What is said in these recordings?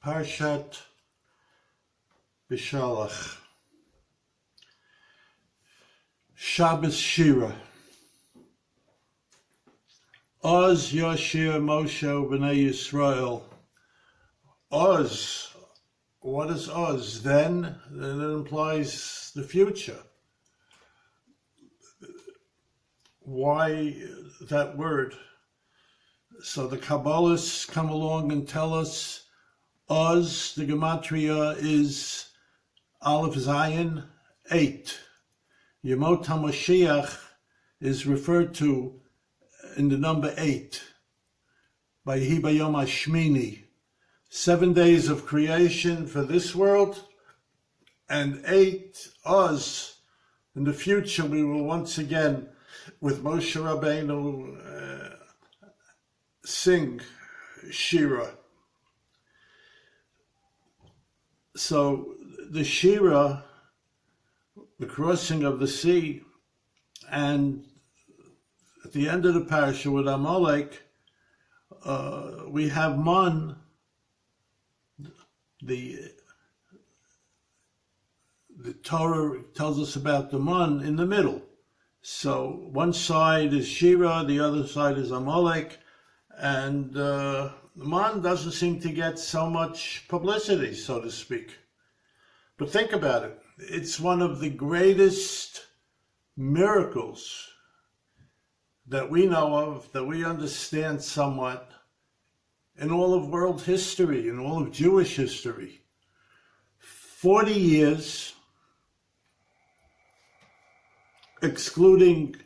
Parshas Beshalach, Shabbos Shira. Oz Yoshir Moshe B'nai Yisrael. Oz. What is Oz? Then it implies the future. Why that word? So the Kabbalists come along and tell us Oz, the gematria is Aleph Zayin 8. Yemot HaMashiach is referred to in the number 8. By Bayom Hashmini. 7 days of creation for this world, and 8 Oz. In the future we will once again, with Moshe Rabbeinu, sing Shira. So the Shira, the crossing of the sea, and at the end of the parasha with Amalek, we have Man, the Torah tells us about the Man in the middle. So one side is Shira, the other side is Amalek, and Man doesn't seem to get so much publicity, so to speak. But think about it. It's one of the greatest miracles that we know of, that we understand somewhat, in all of world history, in all of Jewish history. 40 years, excluding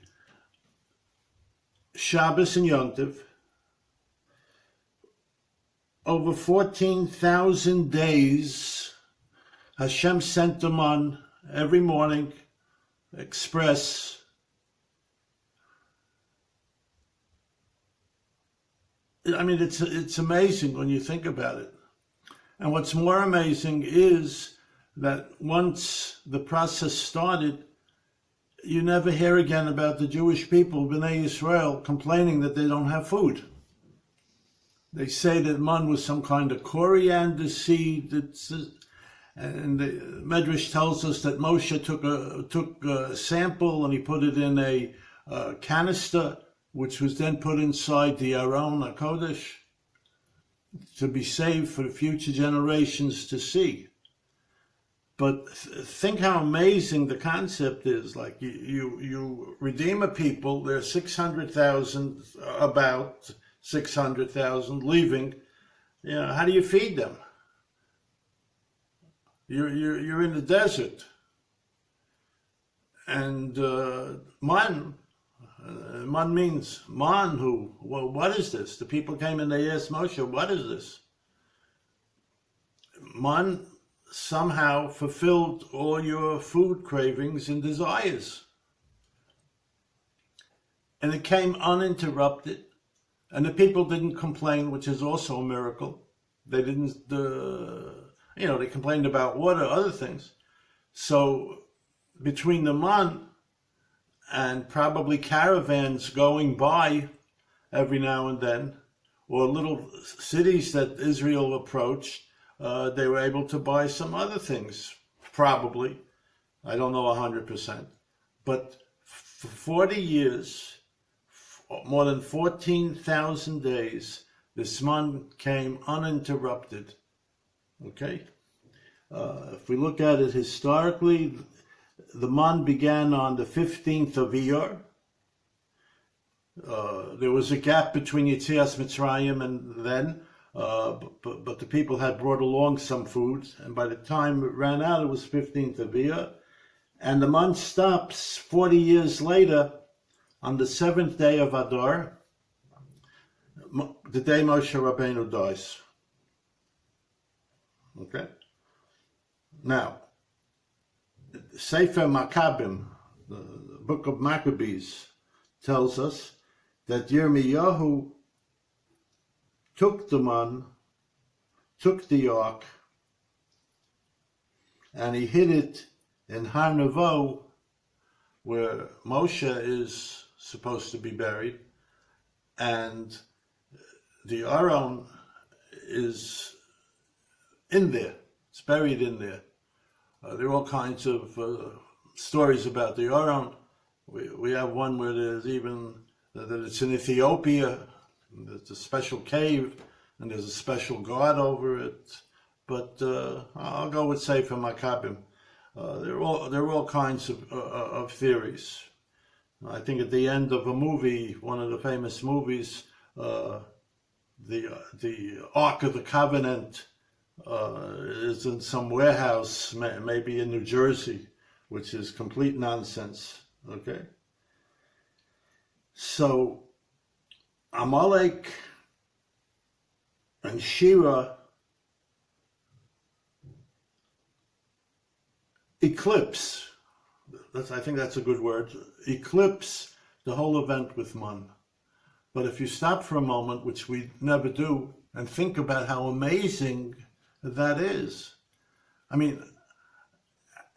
Shabbos and Yom Tov, over 14,000 days, Hashem sent them on every morning, express. I mean, it's amazing when you think about it. And what's more amazing is that once the process started, you never hear again about the Jewish people, B'nai Yisrael, complaining that they don't have food. They say that man was some kind of coriander seed. And the Medrash tells us that Moshe took a sample and he put it in a canister, which was then put inside the Aron HaKodesh to be saved for the future generations to see. But think how amazing the concept is. Like you redeem a people, there are 600,000, about 600,000 leaving. You know, how do you feed them? You're in the desert. And Man means man who. Well, what is this? The people came and they asked Moshe, what is this? Man somehow fulfilled all your food cravings and desires. And it came uninterrupted. And the people didn't complain, which is also a miracle. They didn't, they complained about water, other things. So between the Man and probably caravans going by every now and then, or little cities that Israel approached, they were able to buy some other things, probably. I don't know 100%. But for 40 years, more than 14,000 days, this Man came uninterrupted. Okay? If we look at it historically, the Man began on the 15th of Iyar. There was a gap between Yetzias Mitzrayim and then, but the people had brought along some food, and by the time it ran out, it was 15th of Iyar. And the Man stops 40 years later on the 7th day of Adar, the day Moshe Rabbeinu dies. Okay? Now, Sefer Maccabim, the book of Maccabees, tells us that Yirmiyahu took the Man, took the ark, and he hid it in Har Nevo, where Moshe is supposed to be buried, and the Aron is in there. It's buried in there. There are all kinds of stories about the Aron. We have one where there's even that it's in Ethiopia. There's a special cave, and there's a special guard over it. But I'll go with Sefer Maccabim. There are all kinds of theories. I think at the end of a movie, one of the famous movies, the Ark of the Covenant is in some warehouse, maybe in New Jersey, which is complete nonsense. Okay, so Amalek and Shira eclipse. I think that's a good word. Eclipse the whole event with Man. But if you stop for a moment, which we never do, and think about how amazing that is. I mean,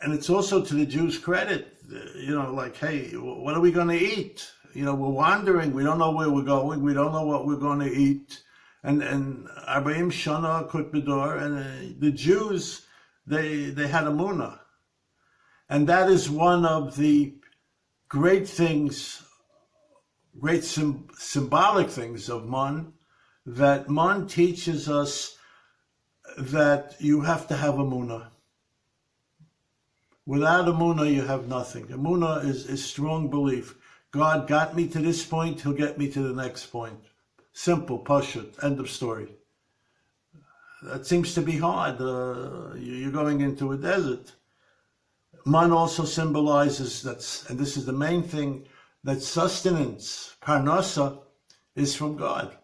and it's also to the Jews' credit, like, hey, what are we going to eat? We're wandering, we don't know where we're going, we don't know what we're going to eat. And Arbaim Shana Kut B'dor, and the Jews, they had a munah. And that is one of the great things, great symbolic things of Man, that Man teaches us that you have to have a munah. Without a munah, you have nothing. A munah is strong belief. God got me to this point, he'll get me to the next point. Simple, pashut, end of story. That seems to be hard. You're going into a desert. Man also symbolizes that, and this is the main thing, that sustenance, parnasa, is from God.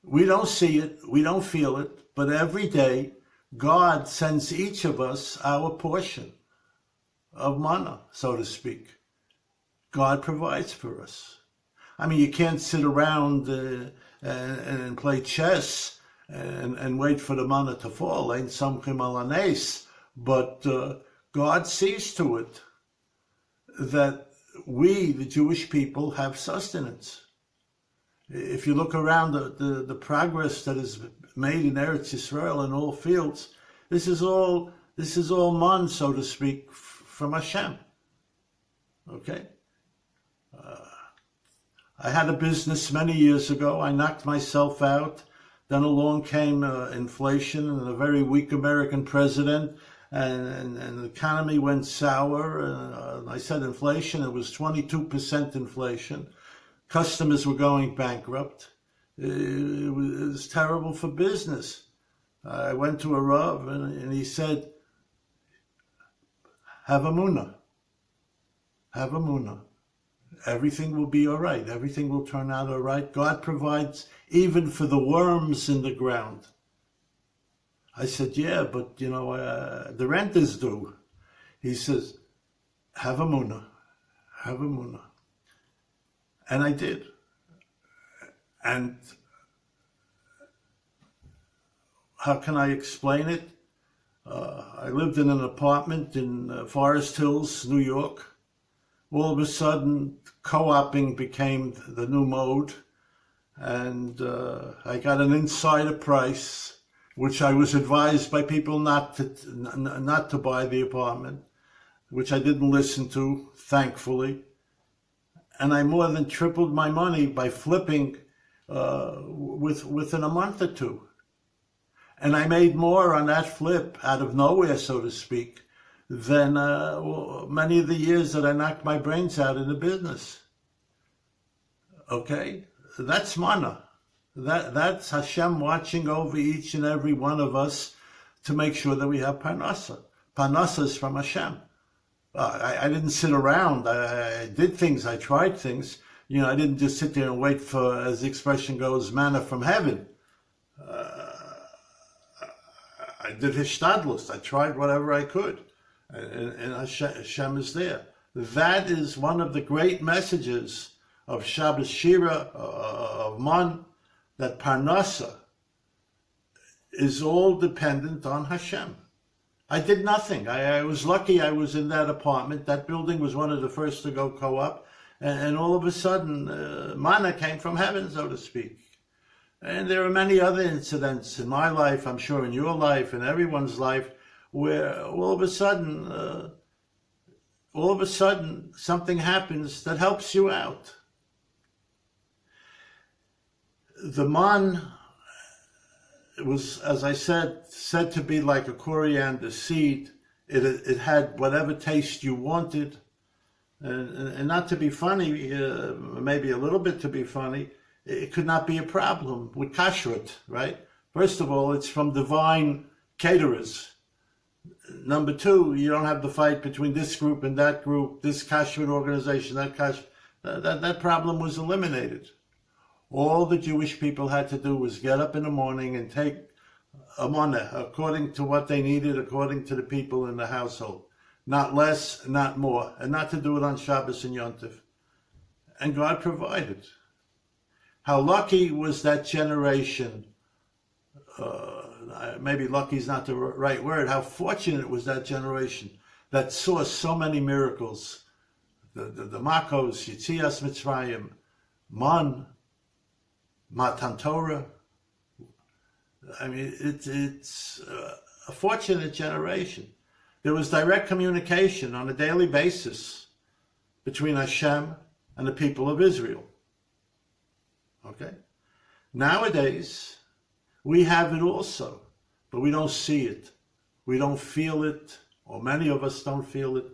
We don't see it, we don't feel it, but every day God sends each of us our portion of manna, so to speak. God provides for us. I mean, you can't sit around and play chess and wait for the manna to fall. Ain't somchim al hanes. But God sees to it that we, the Jewish people, have sustenance. If you look around the progress that is made in Eretz Yisrael in all fields, this is all man, so to speak, from Hashem. Okay? I had a business many years ago. I knocked myself out. Then along came inflation and a very weak American president. And the economy went sour. I said inflation, it was 22% inflation. Customers were going bankrupt. It was terrible for business. I went to a Rav and he said, have a munah. Have a munah. Everything will be all right. Everything will turn out all right. God provides even for the worms in the ground. I said, yeah, but, the rent is due. He says, have a munah. Have a munah. And I did. And how can I explain it? I lived in an apartment in Forest Hills, New York. All of a sudden, co-oping became the new mode. And I got an insider price, which I was advised by people not to buy the apartment, which I didn't listen to, thankfully. And I more than tripled my money by flipping within a month or two. And I made more on that flip out of nowhere, so to speak, than many of the years that I knocked my brains out in the business. Okay? That's manna. That's Hashem watching over each and every one of us to make sure that we have parnasa. Parnasa is from Hashem. I didn't sit around. I did things. I tried things. I didn't just sit there and wait for, as the expression goes, manna from heaven. I did hishtadlus. I tried whatever I could. And Hashem is there. That is one of the great messages of Shabbos Shira, of Man, that Parnasa is all dependent on Hashem. I did nothing. I was lucky I was in that apartment. That building was one of the first to go co-op. And all of a sudden, manna came from heaven, so to speak. And there are many other incidents in my life, I'm sure in your life, in everyone's life, where all of a sudden, something happens that helps you out. The man was, as I said to be like a coriander seed. It had whatever taste you wanted. And not to be funny, maybe a little bit to be funny, it could not be a problem with kashrut, right? First of all, it's from divine caterers. Number two, you don't have the fight between this group and that group, this kashrut organization, that problem was eliminated. All the Jewish people had to do was get up in the morning and take a money according to what they needed, according to the people in the household. Not less, not more, and not to do it on Shabbos and Yom Tov. And God provided. How lucky was that generation? Maybe lucky is not the right word. How fortunate was that generation that saw so many miracles. The Makos, Yitzias Mitzrayim, Matan Torah. I mean, it's a fortunate generation. There was direct communication on a daily basis between Hashem and the people of Israel. Okay? Nowadays, we have it also, but we don't see it. We don't feel it, or many of us don't feel it,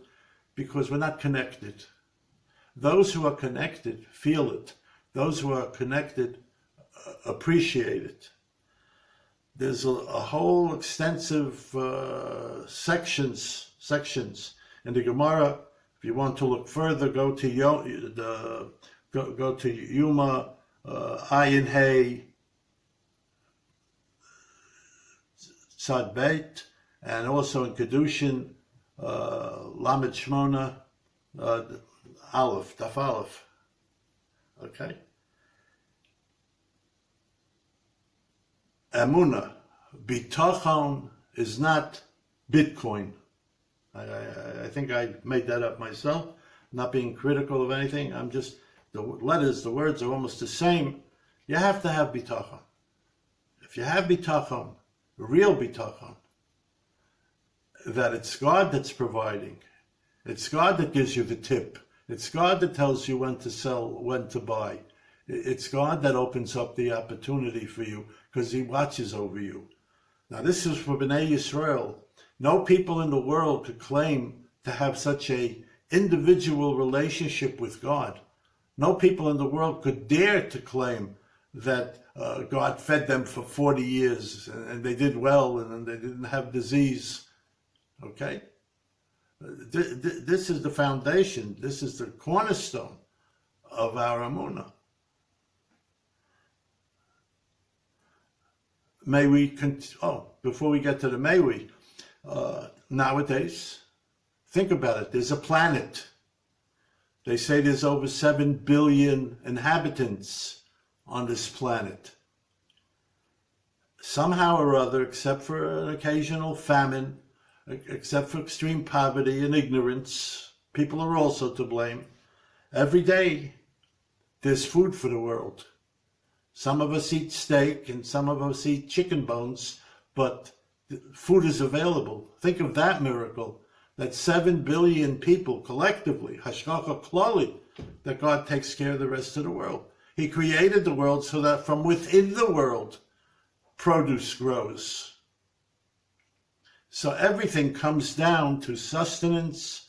because we're not connected. Those who are connected feel it. Those who are connected appreciate it. There's a whole extensive sections in the Gemara. If you want to look further, go to Yuma Ayin Hey Tzad Beit, and also in Kedushin Lamed Shmona Aleph, Daf Aleph. Okay. Emunah, Bitachon is not Bitcoin. I think I made that up myself, not being critical of anything. I'm just, the words are almost the same. You have to have Bitachon. If you have Bitachon, real Bitachon, that it's God that's providing, it's God that gives you the tip, it's God that tells you when to sell, when to buy, it's God that opens up the opportunity for you because He watches over you. Now this is for Bnei Yisrael. No people in the world could claim to have such a individual relationship with God. No people in the world could dare to claim that God fed them for 40 years and they did well and they didn't have disease. Okay? This is the foundation. This is the cornerstone of our Emunah. May we, before we get to the may we, nowadays, think about it, there's a planet. They say there's over 7 billion inhabitants on this planet. Somehow or other, except for an occasional famine, except for extreme poverty and ignorance, people are also to blame. Every day, there's food for the world. Some of us eat steak and some of us eat chicken bones, but food is available. Think of that miracle, that 7 billion people collectively, Hashgacha Klali, that God takes care of the rest of the world. He created the world so that from within the world, produce grows. So everything comes down to sustenance,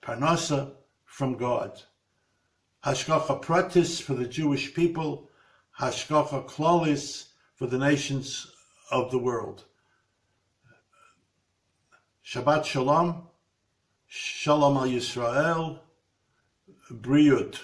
parnasa from God. Hashgacha Pratis for the Jewish people, Hashgacha Klalis for the nations of the world. Shabbat Shalom, Shalom al Yisrael, Briut.